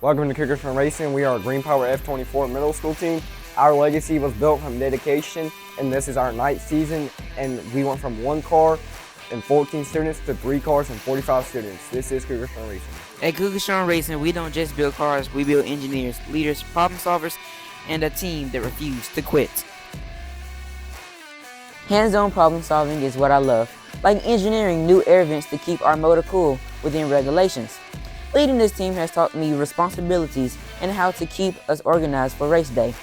Welcome to Cougar from Racing. We are a Green Power F24 middle school team. Our legacy was built from dedication, and this is our 9th season, and we went from 1 car and 14 students to 3 cars and 45 students. This is Cougar from Racing. At Cougar from Racing, we don't just build cars, we build engineers, leaders, problem solvers, and a team that refuse to quit. Hands-on problem solving is what I love, like engineering new air vents to keep our motor cool within regulations. Leading this team has taught me responsibilities and how to keep us organized for race day.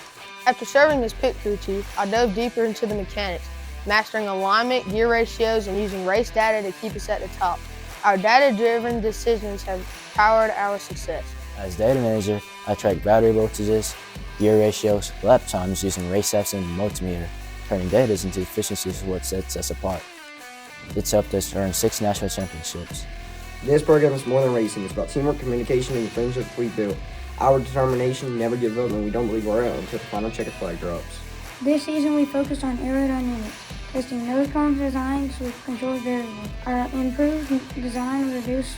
After serving as pit crew chief, I dove deeper into the mechanics, mastering alignment, gear ratios, and using race data to keep us at the top. Our data-driven decisions have powered our success. As data manager, I track battery voltages, gear ratios, lap times using RaceApps and multimeter. Turning data into efficiencies is what sets us apart. It's helped us earn 6 national championships. This program is more than racing. It's about teamwork, communication, and the friendships we built. Our determination, never give up, and we don't believe we're out until the final checkered flag drops. This season we focused on aerodynamics, testing nose cone designs with controlled variables. Our improved design reduced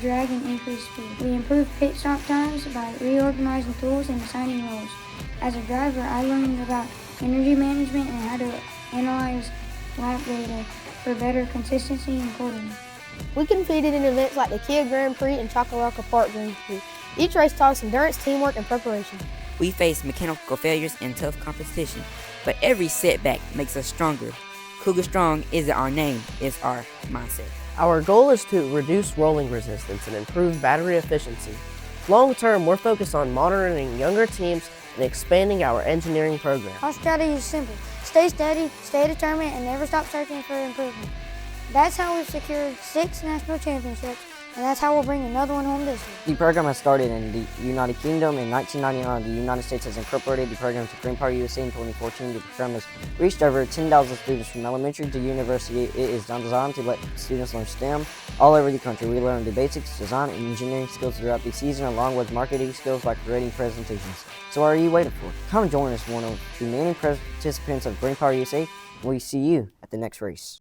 drag and increased speed. We improved pit stop times by reorganizing tools and assigning roles. As a driver, I learned about energy management and how to analyze lap data for better consistency and coordination. We competed in events like the Kia Grand Prix and Chocolaca Park Grand Prix. Each race taught us endurance, teamwork, and preparation. We face mechanical failures and tough competition, but every setback makes us stronger. Cougar Strong isn't our name, it's our mindset. Our goal is to reduce rolling resistance and improve battery efficiency. Long term, we're focused on monitoring younger teams and expanding our engineering program. Our strategy is simple. Stay steady, stay determined, and never stop searching for improvement. That's how we've secured 6 national championships, and that's how we'll bring another one home this year. The program has started in the United Kingdom. In 1999, the United States has incorporated the program to Green Power USA. In 2014, the program has reached over 10,000 students from elementary to university. It is designed to let students learn STEM all over the country. We learn the basics, design, and engineering skills throughout the season, along with marketing skills like creating presentations. So what are you waiting for? Come join us, one of the many participants of Green Power USA, and we see you at the next race.